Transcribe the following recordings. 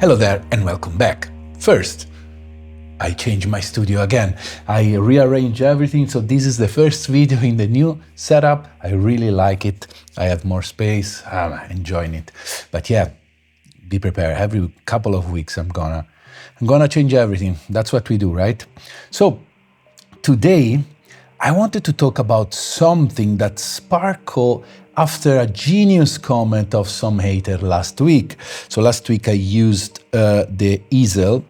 Hello there and welcome back. First, I changed my studio again. I rearranged everything, so this is the first video in the new setup. I really like it. I have more space. I'm enjoying it. But yeah, be prepared. Every couple of weeks I'm gonna change everything. That's what we do, right? So today I wanted to talk about something that sparkled after a genius comment of some hater last week. So last week I used the easel,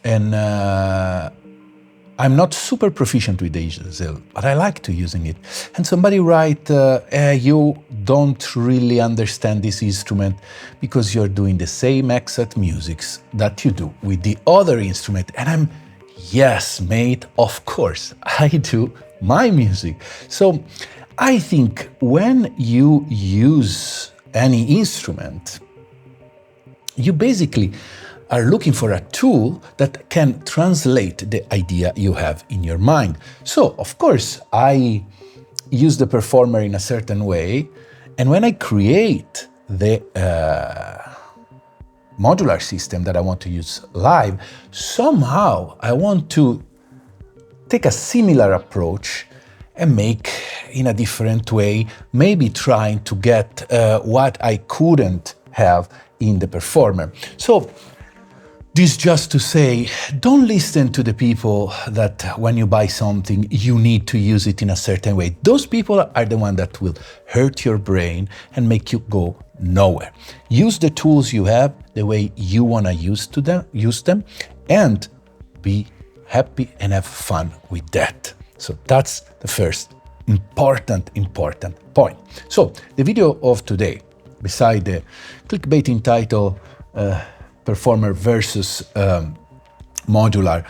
and I'm not super proficient with the easel, but I like to using it. And somebody write, you don't really understand this instrument because you're doing the same exact musics that you do with the other instrument. And yes, mate, of course, I do my music. So I think when you use any instrument, you basically are looking for a tool that can translate the idea you have in your mind. So, of course, I use the Perfourmer in a certain way, and when I create the modular system that I want to use live, somehow I want to take a similar approach and make in a different way, maybe trying to get what I couldn't have in the Perfourmer. So this just to say, don't listen to the people that when you buy something, you need to use it in a certain way. Those people are the ones that will hurt your brain and make you go nowhere. Use the tools you have the way you want to use them, and be happy and have fun with that. So that's the first important point. So the video of today, beside the clickbaiting title, Perfourmer versus Modular,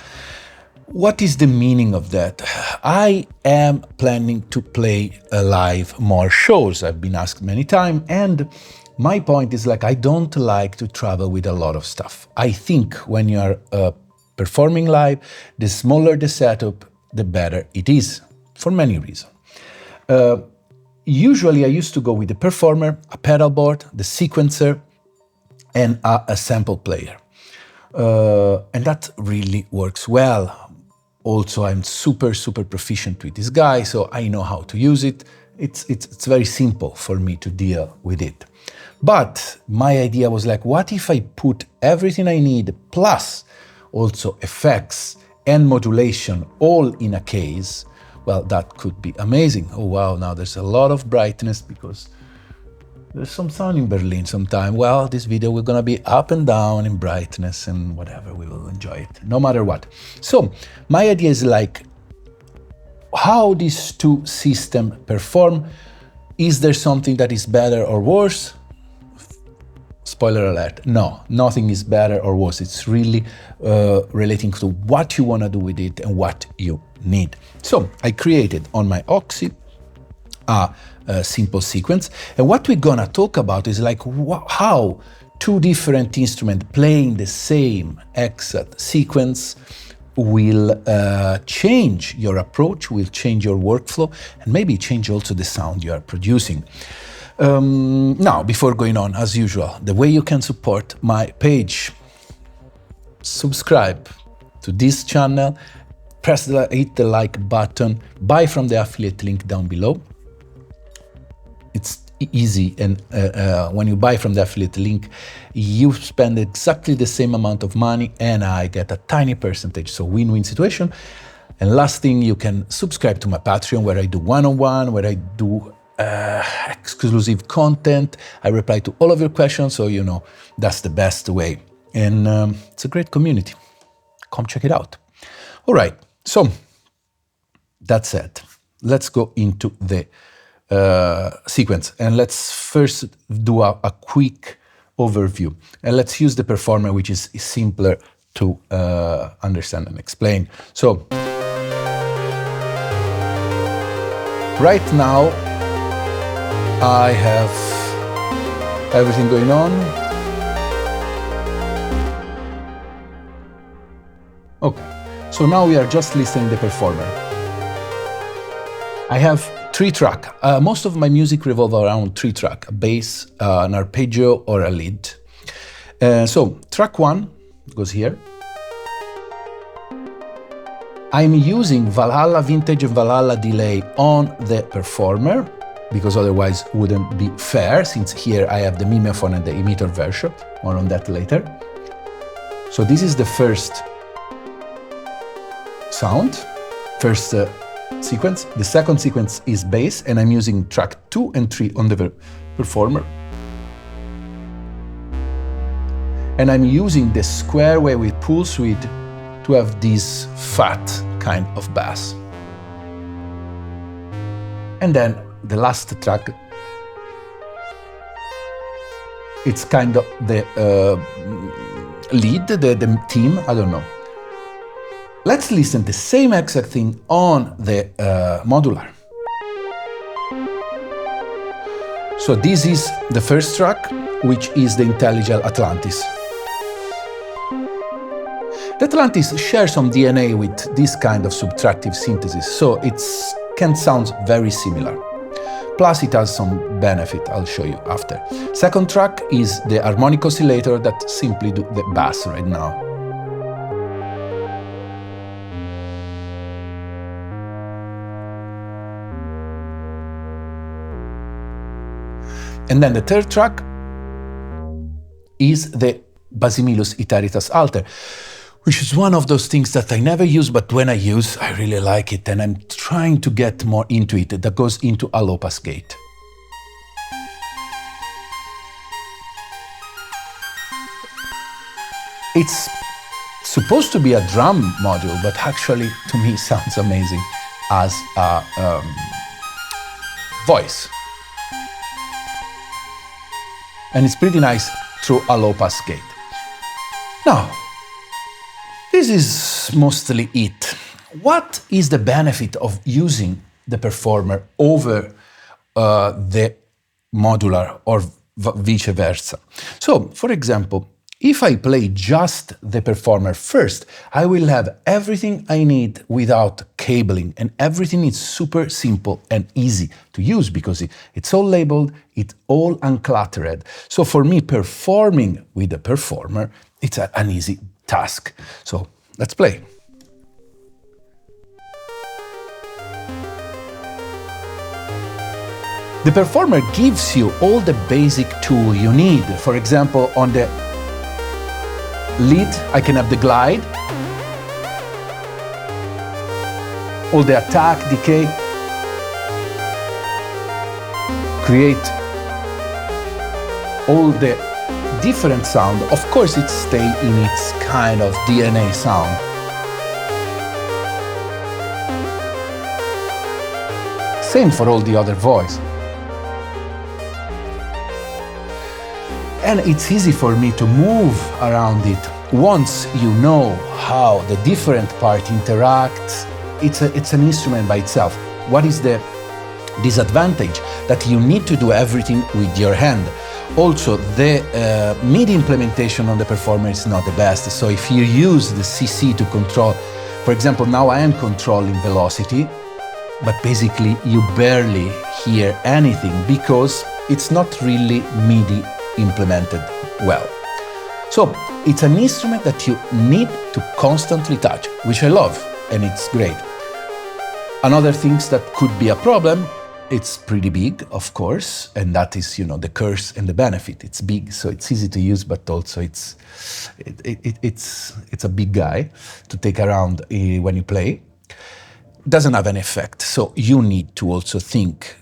what is the meaning of that? I am planning to play live more shows. I've been asked many times, and my point is I don't like to travel with a lot of stuff. I think when you are performing live, the smaller the setup, the better it is, for many reasons. Usually I used to go with the Perfourmer, a pedal board, the sequencer, and a sample player. And that really works well. Also, I'm super proficient with this guy, so I know how to use it. It's very simple for me to deal with it. But my idea was what if I put everything I need, plus also effects and modulation all in a case? Well, that could be amazing. Oh wow, now there's a lot of brightness because there's some sun in Berlin sometime. Well, this video we're gonna be up and down in brightness and whatever, we will enjoy it, no matter what. So my idea is how these two systems perform. Is there something that is better or worse? Spoiler alert, no, nothing is better or worse. It's really relating to what you want to do with it and what you need. So I created on my Oxy a simple sequence, and what we're gonna talk about is how two different instruments playing the same exact sequence will change your approach, will change your workflow, and maybe change also the sound you are producing. Now, before going on, as usual, the way you can support my page: subscribe to this channel, hit the like button, buy from the affiliate link down below. It's easy, and when you buy from the affiliate link, you spend exactly the same amount of money and I get a tiny percentage, so win-win situation. And last thing, you can subscribe to my Patreon, where I do one-on-one, where I do exclusive content. I reply to all of your questions, so you know that's the best way. And it's a great community. Come check it out. All right, so that said, let's go into the sequence, and let's first do a quick overview, and let's use the Perfourmer, which is simpler to understand and explain. So right now I have everything going on. Okay, so now we are just listening to the Perfourmer. I have 3-track. Most of my music revolves around 3-track: a bass, an arpeggio, or a lead. So track 1 goes here. I'm using Valhalla Vintage and Valhalla Delay on the Perfourmer, because otherwise wouldn't be fair, since here I have the mimeophone and the emitter version. More on that later. So this is the first sound, first sequence. The second sequence is bass, and I'm using track 2 and 3 on the Perfourmer. And I'm using the square wave with pulse width to have this fat kind of bass. And then the last track, it's kind of the lead, the theme, I don't know. Let's listen the same exact thing on the Modular. So this is the first track, which is the Intelligent Atlantis. The Atlantis shares some DNA with this kind of subtractive synthesis, so it can sound very similar. Plus it has some benefit, I'll show you after. Second track is the harmonic oscillator that simply do the bass right now. And then the third track is the Basimilus Iteritas Alter, which is one of those things that I never use, but when I use, I really like it, and I'm trying to get more into it. That goes into a low-pass gate. It's supposed to be a drum module, but actually, to me, sounds amazing as a voice. And it's pretty nice through a low-pass gate. Now, this is mostly it. What is the benefit of using the Perfourmer over the Modular or vice versa? So, for example, if I play just the Perfourmer first, I will have everything I need without cabling, and everything is super simple and easy to use because it's all labeled, it's all uncluttered. So for me, performing with the Perfourmer, it's an easy task. So let's play. The Perfourmer gives you all the basic tool you need. For example, on the lead, I can have the glide, all the attack, decay, create all the different sound. Of course, it stays in its kind of DNA sound. Same for all the other voice. And it's easy for me to move around it. Once you know how the different part interacts, it's an instrument by itself. What is the disadvantage? That you need to do everything with your hand. Also, the MIDI implementation on the Perfourmer is not the best. So if you use the CC to control, for example, now I am controlling velocity, but basically you barely hear anything because it's not really MIDI implemented well. So it's an instrument that you need to constantly touch, which I love, and it's great. Another things that could be a problem, it's pretty big, of course, and that is, you know, the curse and the benefit. It's big, so it's easy to use, but also it's a big guy to take around when you play. It doesn't have an effect, so you need to also think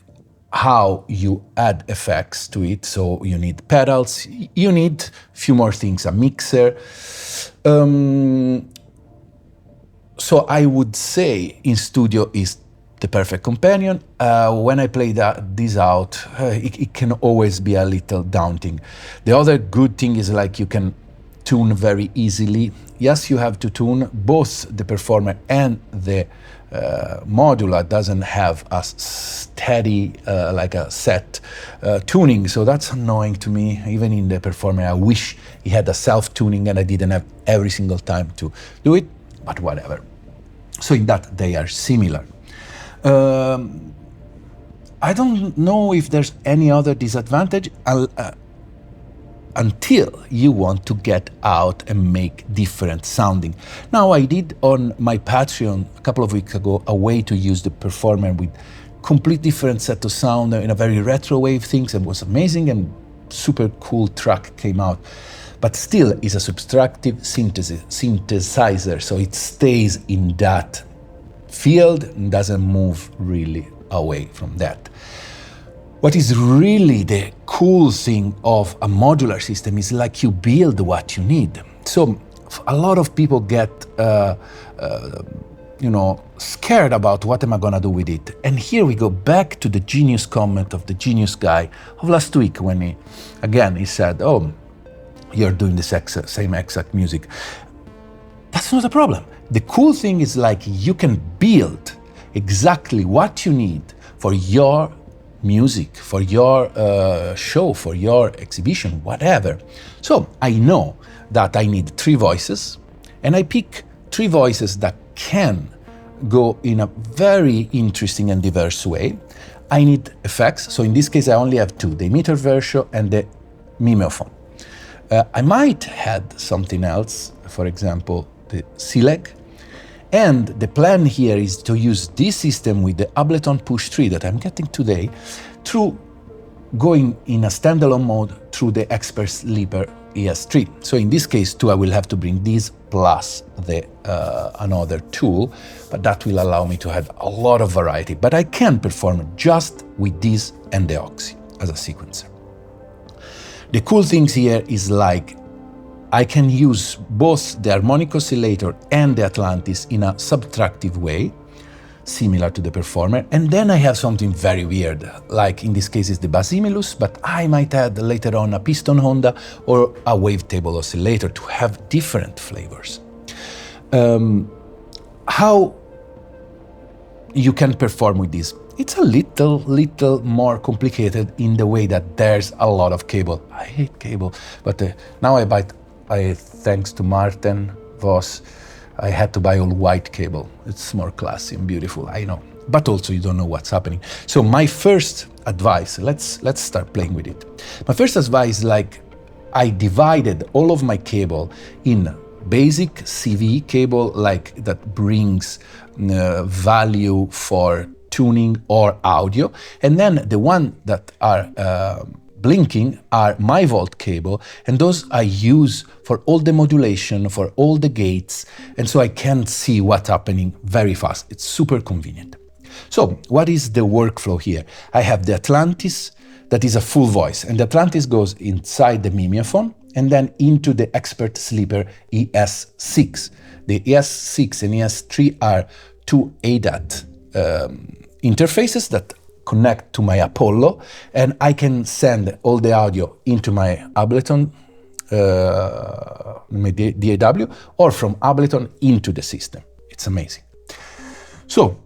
how you add effects to it. So you need pedals, you need a few more things, a mixer. So I would say in studio is the perfect companion. When I play this out, it can always be a little daunting. The other good thing is like you can tune very easily. Yes, you have to tune both the Perfourmer and the Modular doesn't have a steady, like a set tuning, so that's annoying to me. Even in the Perfourmer, I wish it had a self-tuning and I didn't have every single time to do it, but whatever. So in that, they are similar. I don't know if there's any other disadvantage. until you want to get out and make different sounding. Now, I did on my Patreon a couple of weeks ago a way to use the Perfourmer with complete different set of sound in a very retro wave things, and was amazing, and super cool track came out. But still is a subtractive synthesizer, so it stays in that field and doesn't move really away from that. What is really the cool thing of a modular system is like you build what you need. So a lot of people get scared about what am I gonna do with it. And here we go back to the genius comment of the genius guy of last week when he said, oh, you're doing the same exact music. That's not a problem. The cool thing is like you can build exactly what you need for your music, for your show, for your exhibition, whatever. So I know that I need 3 voices, and I pick 3 voices that can go in a very interesting and diverse way. I need effects, so in this case I only have 2, the emitter version and the mimeophone. I might add something else, for example, the C-Leg. And the plan here is to use this system with the Ableton Push 3 that I'm getting today through going in a standalone mode through the Expert Sleeper ES3. So in this case too, I will have to bring this plus the another tool, but that will allow me to have a lot of variety. But I can perform just with this and the Oxy as a sequencer. The cool things here is like I can use both the harmonic oscillator and the Atlantis in a subtractive way, similar to the Perfourmer. And then I have something very weird, like in this case it's the Basimilus, but I might add later on a piston Honda or a wavetable oscillator to have different flavors. How you can perform with this? It's a little more complicated in the way that there's a lot of cable. I hate cable, but now thanks to Martin Voss, I had to buy all white cable. It's more classy and beautiful, I know. But also you don't know what's happening. So my first advice, let's start playing with it. My first advice, like I divided all of my cable in basic CV cable, like that brings value for tuning or audio, and then the one that are blinking are my volt cable, and those I use for all the modulation, for all the gates, and so I can see what's happening very fast. It's super convenient. So what is the workflow here? I have the Atlantis that is a full voice, and the Atlantis goes inside the mimeophone and then into the Expert Sleeper ES6. The ES6 and ES3 are 2 ADAT interfaces that connect to my Apollo, and I can send all the audio into my Ableton, my DAW, or from Ableton into the system. It's amazing. So,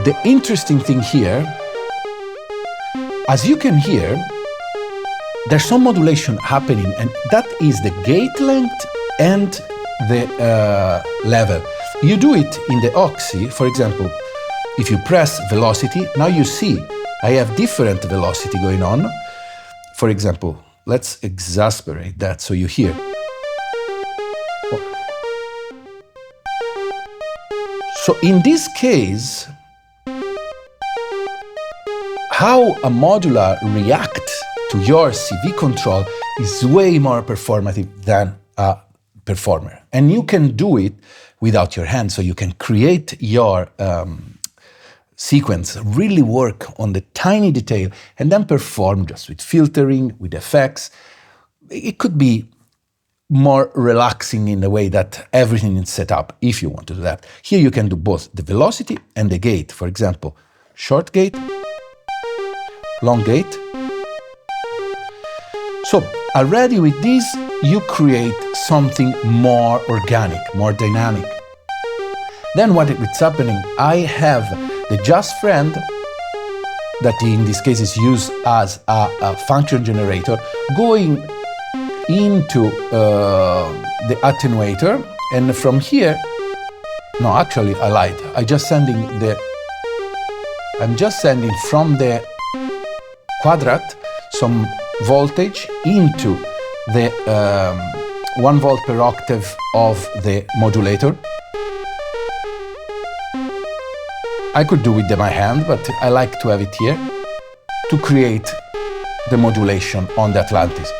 the interesting thing here, as you can hear, there's some modulation happening, and that is the gate length and the level. You do it in the Oxy, for example, if you press velocity, now you see I have different velocity going on. For example, let's exasperate that so you hear. So in this case, how a modular reacts to your CV control is way more performative than a Perfourmer. And you can do it without your hands, so you can create your sequence, really work on the tiny detail, and then perform just with filtering, with effects. It could be more relaxing in the way that everything is set up, if you want to do that. Here you can do both the velocity and the gate. For example, short gate, long gate. So already with this, you create something more organic, more dynamic. Then what is happening, I have the Just Friend, that in this case is used as a function generator, going into the attenuator, and from here, no, actually I lied. I'm just sending from the quadrat, some voltage into the 1 volt per octave of the modulator. I could do it with my hand, but I like to have it here to create the modulation on the Atlantis.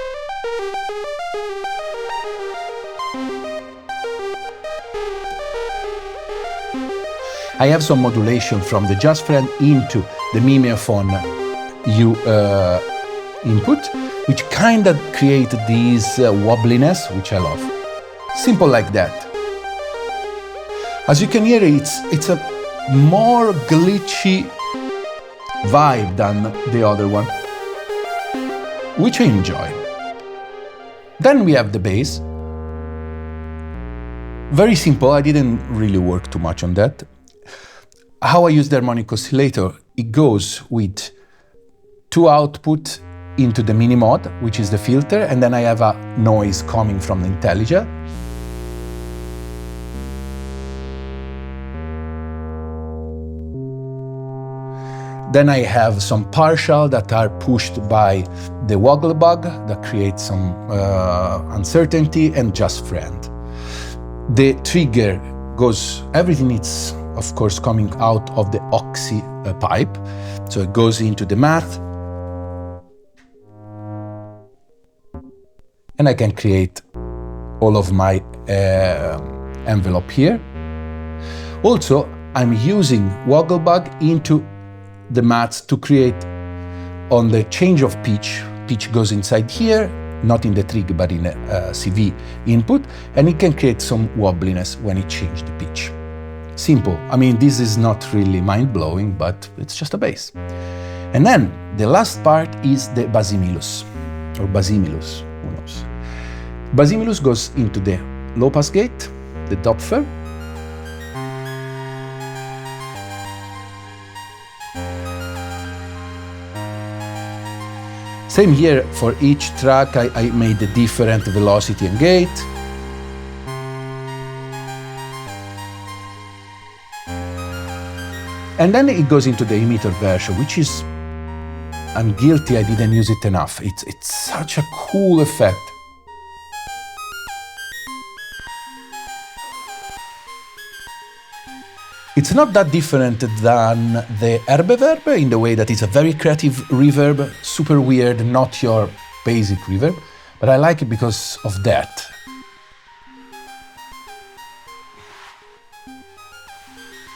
I have some modulation from the Just Friend into the Mimeophone input, which kind of create this wobbliness, which I love. Simple like that. As you can hear, it's a more glitchy vibe than the other one, which I enjoy. Then we have the bass. Very simple, I didn't really work too much on that. How I use the harmonic oscillator, it goes with 2 output into the mini mod, which is the filter, and then I have a noise coming from the Intelliger. Then I have some partial that are pushed by the woggle bug that creates some uncertainty, and Just Friend. The trigger goes, everything is of course coming out of the Oxy pipe, so it goes into the math, and I can create all of my envelope here. Also, I'm using Wogglebug into the maths to create on the change of pitch. Pitch goes inside here, not in the trig but in a CV input, and it can create some wobbliness when it changes the pitch. Simple. I mean, this is not really mind-blowing, but it's just a bass. And then the last part is the Basimilus, or Basimilus, who knows. Basimilus goes into the low pass gate, the Doppler, same here, for each track I made a different velocity and gate. And then it goes into the emitter version, which is, I'm guilty, I didn't use it enough. It's such a cool effect. It's not that different than the Herbeverb in the way that it's a very creative reverb, super weird, not your basic reverb, but I like it because of that.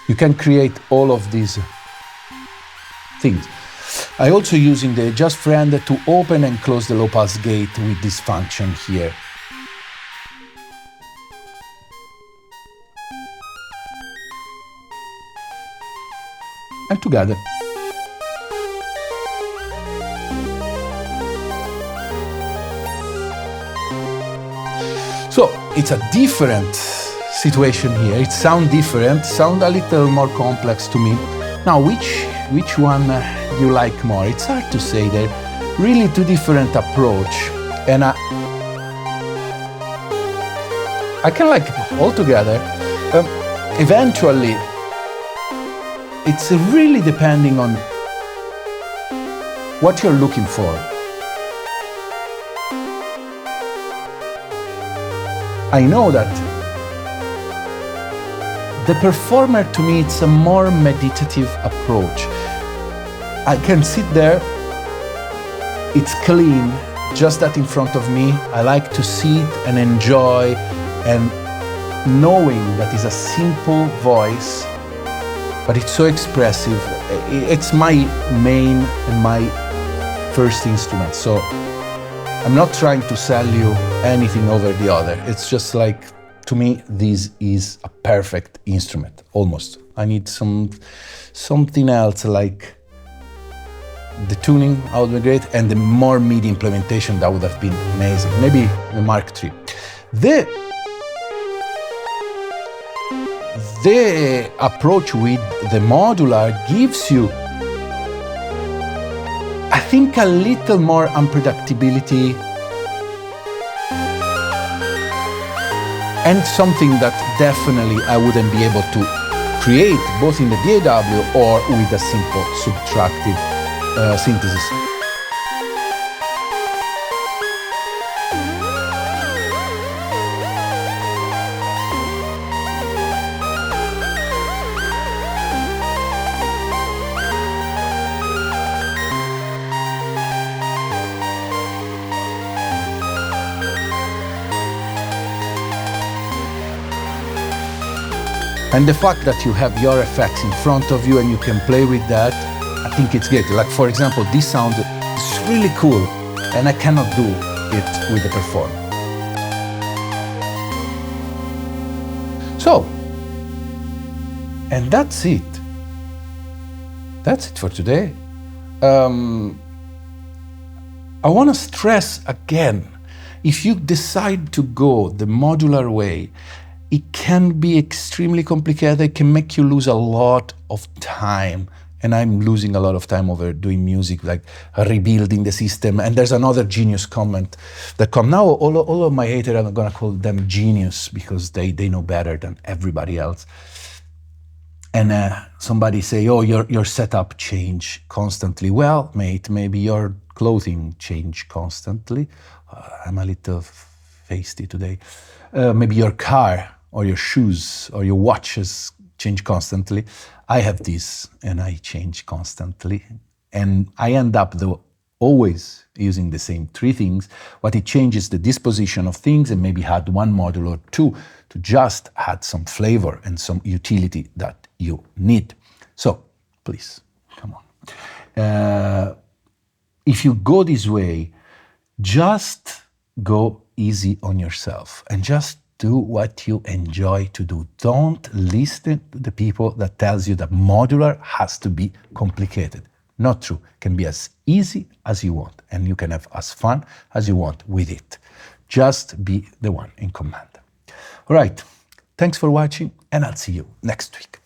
You can create all of these things. I also using the Just Friend to open and close the low pass gate with this function here. And together. So it's a different situation here. It sounds different, sound a little more complex to me. Now, which one you like more? It's hard to say. They're really two different approach, and I can like all together. Eventually, it's really depending on what you're looking for. I know that the Perfourmer, to me, it's a more meditative approach. I can sit there, it's clean, just that in front of me. I like to see it and enjoy, and knowing that it's a simple voice, but it's so expressive. It's my main and my first instrument, so I'm not trying to sell you anything over the other. It's just like, to me, this is a perfect instrument, almost. I need something else, like the tuning would be great, and the more MIDI implementation, that would have been amazing. Maybe the Mark III. The approach with the modular gives you, I think, a little more unpredictability, and something that definitely I wouldn't be able to create both in the DAW or with a simple subtractive synthesis. And the fact that you have your effects in front of you and you can play with that, I think it's great. Like, for example, this sound is really cool, and I cannot do it with the Perfourmer. So, and that's it. That's it for today. I want to stress again, if you decide to go the modular way, it can be extremely complicated. It can make you lose a lot of time. And I'm losing a lot of time over doing music, like rebuilding the system. And there's another genius comment that come now. All of my haters, I'm gonna call them genius because they know better than everybody else. And somebody say, oh, your setup change constantly. Well, mate, maybe your clothing change constantly. I'm a little feisty today. Maybe your car or your shoes or your watches change constantly. I have this and I change constantly. And I end up though always using the same three things. What it changes the disposition of things and maybe add one module or two to just add some flavor and some utility that you need. So please, come on. If you go this way, just go easy on yourself and just do what you enjoy to do. Don't listen to the people that tells you that modular has to be complicated. Not true. It can be as easy as you want and you can have as fun as you want with it. Just be the one in command. All right. Thanks for watching and I'll see you next week.